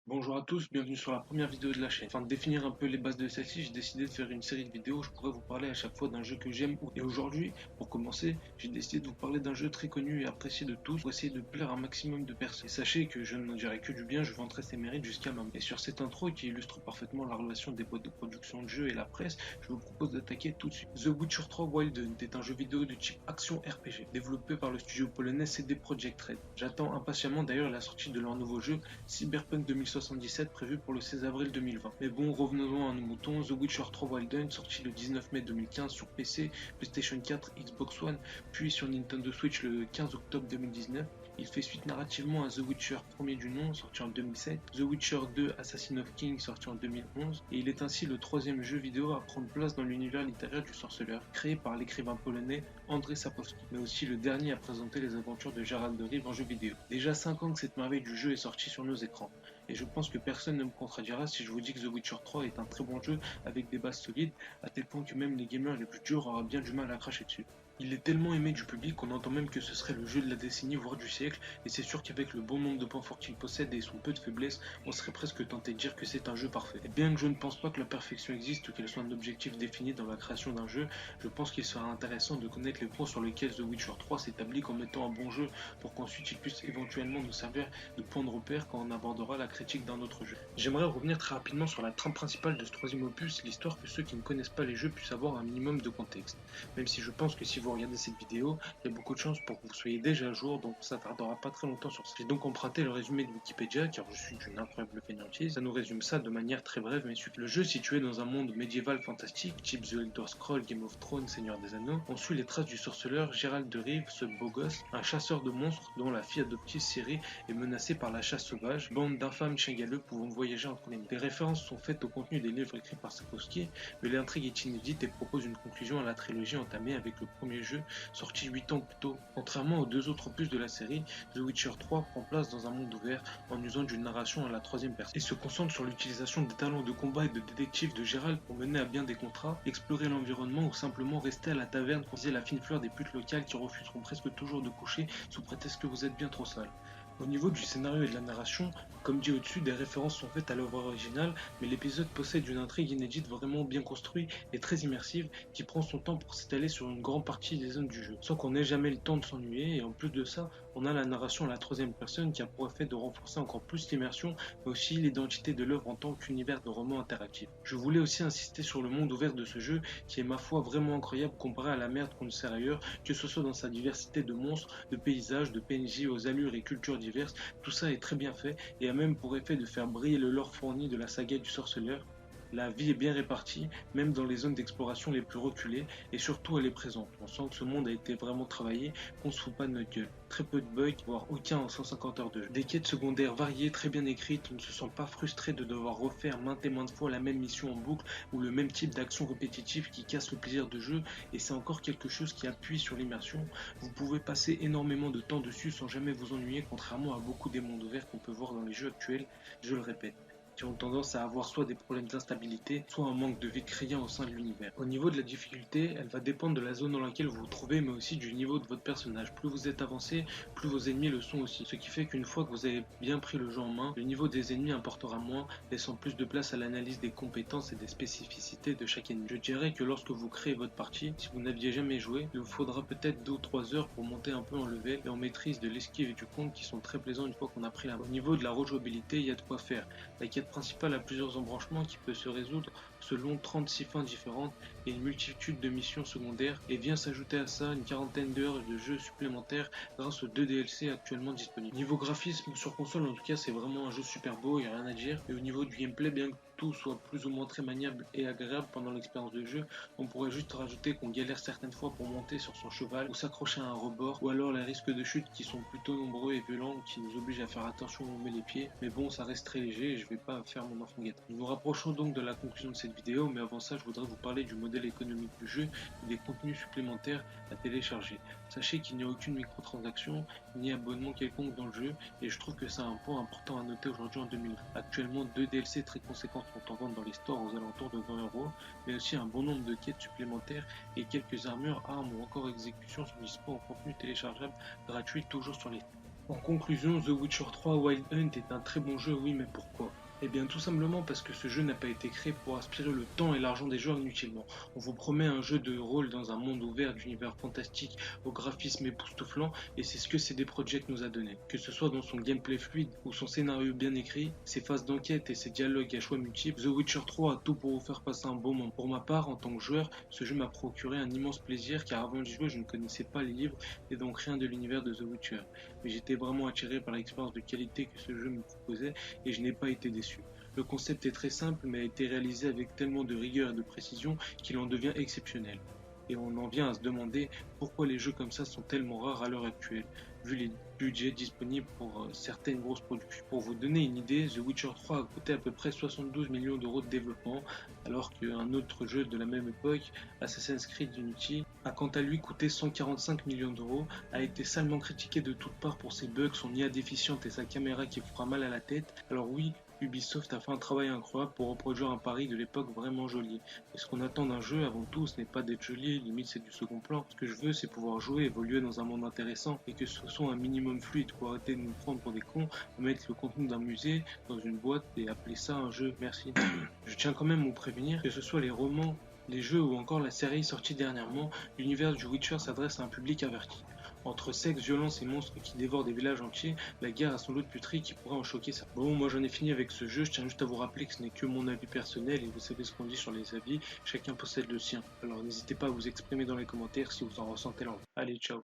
Bonjour à tous, bienvenue sur la première vidéo de la chaîne. Afin de définir un peu les bases de celle-ci, j'ai décidé de faire une série de vidéos où je pourrais vous parler à chaque fois d'un jeu que j'aime. Et aujourd'hui, pour commencer, j'ai décidé de vous parler d'un jeu très connu et apprécié de tous pour essayer de plaire à un maximum de personnes. Et sachez que je n'en dirai que du bien, je vanterai ses mérites jusqu'à ma mort. Et sur cette intro qui illustre parfaitement la relation des boîtes de production de jeux et la presse, je vous propose d'attaquer tout de suite. The Witcher 3 Wild Hunt est un jeu vidéo de type action RPG, développé par le studio polonais CD Projekt Red. J'attends impatiemment d'ailleurs la sortie de leur nouveau jeu Cyberpunk 2077 prévu pour le 16 avril 2020. Mais bon, revenons à nos moutons. The Witcher 3 Wild Hunt, sorti le 19 mai 2015 sur PC, PlayStation 4, Xbox One, puis sur Nintendo Switch le 15 octobre 2019. Il fait suite narrativement à The Witcher premier du nom, sorti en 2007, The Witcher 2 Assassin of King, sorti en 2011, et il est ainsi le troisième jeu vidéo à prendre place dans l'univers littéraire du sorceleur, créé par l'écrivain polonais Andrzej Sapkowski, mais aussi le dernier à présenter les aventures de Geralt de Rive en jeu vidéo. Déjà 5 ans que cette merveille du jeu est sortie sur nos écrans, et je pense que personne ne me contredira si je vous dis que The Witcher 3 est un très bon jeu avec des bases solides, à tel point que même les gamers les plus durs auraient bien du mal à cracher dessus. Il est tellement aimé du public qu'on entend même que ce serait le jeu de la décennie voire du siècle, et c'est sûr qu'avec le bon nombre de points forts qu'il possède et son peu de faiblesses, on serait presque tenté de dire que c'est un jeu parfait. Et bien que je ne pense pas que la perfection existe ou qu'elle soit un objectif défini dans la création d'un jeu, je pense qu'il sera intéressant de connaître les points sur lesquels The Witcher 3 s'établit comme étant un bon jeu pour qu'ensuite il puisse éventuellement nous servir de point de repère quand on abordera la critique d'un autre jeu. J'aimerais revenir très rapidement sur la trame principale de ce troisième opus, l'histoire que ceux qui ne connaissent pas les jeux puissent avoir un minimum de contexte. Même si je pense que si vous regardez cette vidéo, il y a beaucoup de chances pour que vous soyez déjà à jour, donc ça tardera pas très longtemps sur ça. J'ai donc emprunté le résumé de Wikipédia, car je suis d'une incroyable fainéantise. Ça nous résume ça de manière très brève mais suffit. Le jeu, situé dans un monde médiéval fantastique, type The Elder Scrolls, Game of Thrones, Seigneur des Anneaux, on suit les traces du sorceleur Geralt de Rive, ce beau gosse, un chasseur de monstres dont la fille adoptive Ciri est menacée par la chasse sauvage, bande d'infâmes chiens galeux pouvant voyager entre les mondes. Des références sont faites au contenu des livres écrits par Sapkowski, mais l'intrigue est inédite et propose une conclusion à la trilogie entamée avec le premier jeu sorti 8 ans plus tôt. Contrairement aux deux autres opus de la série, The Witcher 3 prend place dans un monde ouvert en usant d'une narration à la troisième personne et se concentre sur l'utilisation des talents de combat et de détective de Geralt pour mener à bien des contrats, explorer l'environnement ou simplement rester à la taverne pour viser la fine fleur des putes locales qui refuseront presque toujours de coucher sous prétexte que vous êtes bien trop sale. Au niveau du scénario et de la narration, comme dit au-dessus, des références sont faites à l'œuvre originale, mais l'épisode possède une intrigue inédite vraiment bien construite et très immersive qui prend son temps pour s'étaler sur une grande partie des zones du jeu, sans qu'on ait jamais le temps de s'ennuyer, et en plus de ça, on a la narration à la troisième personne qui a pour effet de renforcer encore plus l'immersion, mais aussi l'identité de l'œuvre en tant qu'univers de roman interactif. Je voulais aussi insister sur le monde ouvert de ce jeu, qui est ma foi vraiment incroyable comparé à la merde qu'on ne sait ailleurs, que ce soit dans sa diversité de monstres, de paysages, de PNJ aux allures et cultures diverses, tout ça est très bien fait et a même pour effet de faire briller le lore fourni de la saga du sorceleur. La vie est bien répartie, même dans les zones d'exploration les plus reculées, et surtout elle est présente. On sent que ce monde a été vraiment travaillé, qu'on se fout pas de notre gueule. Très peu de bugs, voire aucun en 150 heures de jeu. Des quêtes secondaires variées, très bien écrites, on ne se sent pas frustré de devoir refaire maintes et maintes fois la même mission en boucle, ou le même type d'action répétitive qui casse le plaisir de jeu, et c'est encore quelque chose qui appuie sur l'immersion. Vous pouvez passer énormément de temps dessus sans jamais vous ennuyer, contrairement à beaucoup des mondes ouverts qu'on peut voir dans les jeux actuels, je le répète, qui ont tendance à avoir soit des problèmes d'instabilité, soit un manque de vie criant au sein de l'univers. Au niveau de la difficulté, elle va dépendre de la zone dans laquelle vous vous trouvez, mais aussi du niveau de votre personnage. Plus vous êtes avancé, plus vos ennemis le sont aussi. Ce qui fait qu'une fois que vous avez bien pris le jeu en main, le niveau des ennemis importera moins, laissant plus de place à l'analyse des compétences et des spécificités de chaque ennemi. Je dirais que lorsque vous créez votre partie, si vous n'aviez jamais joué, il vous faudra peut-être 2 ou 3 heures pour monter un peu en level et en maîtrise de l'esquive et du compte qui sont très plaisants une fois qu'on a pris la main. Au niveau de la rejouabilité, il y a de quoi faire. La quête principale a plusieurs embranchements qui peut se résoudre selon 36 fins différentes et une multitude de missions secondaires, et vient s'ajouter à ça une quarantaine d'heures de jeux supplémentaires grâce aux 2 DLC actuellement disponibles. Niveau graphisme sur console, en tout cas, c'est vraiment un jeu super beau, il n'y a rien à dire. Et au niveau du gameplay, bien que tout soit plus ou moins très maniable et agréable pendant l'expérience de jeu, on pourrait juste rajouter qu'on galère certaines fois pour monter sur son cheval ou s'accrocher à un rebord, ou alors les risques de chute qui sont plutôt nombreux et violents qui nous obligent à faire attention où on met les pieds. Mais bon, ça reste très léger et je vais pas faire mon enfant gâté. Nous nous rapprochons donc de la conclusion de cette vidéo, mais avant ça, je voudrais vous parler du modèle économique du jeu et des contenus supplémentaires à télécharger. Sachez qu'il n'y a aucune microtransaction ni abonnement quelconque dans le jeu, et je trouve que c'est un point important à noter aujourd'hui en 2020. Actuellement, 2 DLC très conséquents sont en vente dans les stores aux alentours de 20€, mais aussi un bon nombre de quêtes supplémentaires et quelques armures, armes ou encore exécutions sont dispo en contenu téléchargeable gratuit toujours sur les. En conclusion, The Witcher 3 Wild Hunt est un très bon jeu, oui, mais pourquoi? Eh bien tout simplement parce que ce jeu n'a pas été créé pour aspirer le temps et l'argent des joueurs inutilement. On vous promet un jeu de rôle dans un monde ouvert d'univers fantastique au graphisme époustouflant et c'est ce que CD Projekt nous a donné. Que ce soit dans son gameplay fluide ou son scénario bien écrit, ses phases d'enquête et ses dialogues à choix multiples, The Witcher 3 a tout pour vous faire passer un bon moment. Pour ma part, en tant que joueur, ce jeu m'a procuré un immense plaisir car avant d'y jouer je ne connaissais pas les livres et donc rien de l'univers de The Witcher. Mais j'étais vraiment attiré par l'expérience de qualité que ce jeu me proposait et je n'ai pas été déçu. Le concept est très simple mais a été réalisé avec tellement de rigueur et de précision qu'il en devient exceptionnel. Et on en vient à se demander pourquoi les jeux comme ça sont tellement rares à l'heure actuelle, vu les budgets disponibles pour certaines grosses productions. Pour vous donner une idée, The Witcher 3 a coûté à peu près 72 millions d'euros de développement, alors qu'un autre jeu de la même époque, Assassin's Creed Unity, a quant à lui coûté 145 millions d'euros, a été salement critiqué de toutes parts pour ses bugs, son IA déficiente et sa caméra qui fera mal à la tête. Alors oui, Ubisoft a fait un travail incroyable pour reproduire un Paris de l'époque vraiment joli. Et ce qu'on attend d'un jeu avant tout, ce n'est pas d'être joli, limite c'est du second plan. Ce que je veux, c'est pouvoir jouer, évoluer dans un monde intéressant et que ce soit un minimum fluide pour arrêter de nous prendre pour des cons, mettre le contenu d'un musée dans une boîte et appeler ça un jeu. Merci. Je tiens quand même à vous prévenir que ce soit les romans, les jeux ou encore la série sortie dernièrement, l'univers du Witcher s'adresse à un public averti. Entre sexe, violence et monstres qui dévorent des villages entiers, la guerre a son lot de puteries qui pourrait en choquer ça. Bon, moi j'en ai fini avec ce jeu, je tiens juste à vous rappeler que ce n'est que mon avis personnel et vous savez ce qu'on dit sur les avis, chacun possède le sien. Alors n'hésitez pas à vous exprimer dans les commentaires si vous en ressentez l'envie. Allez, ciao.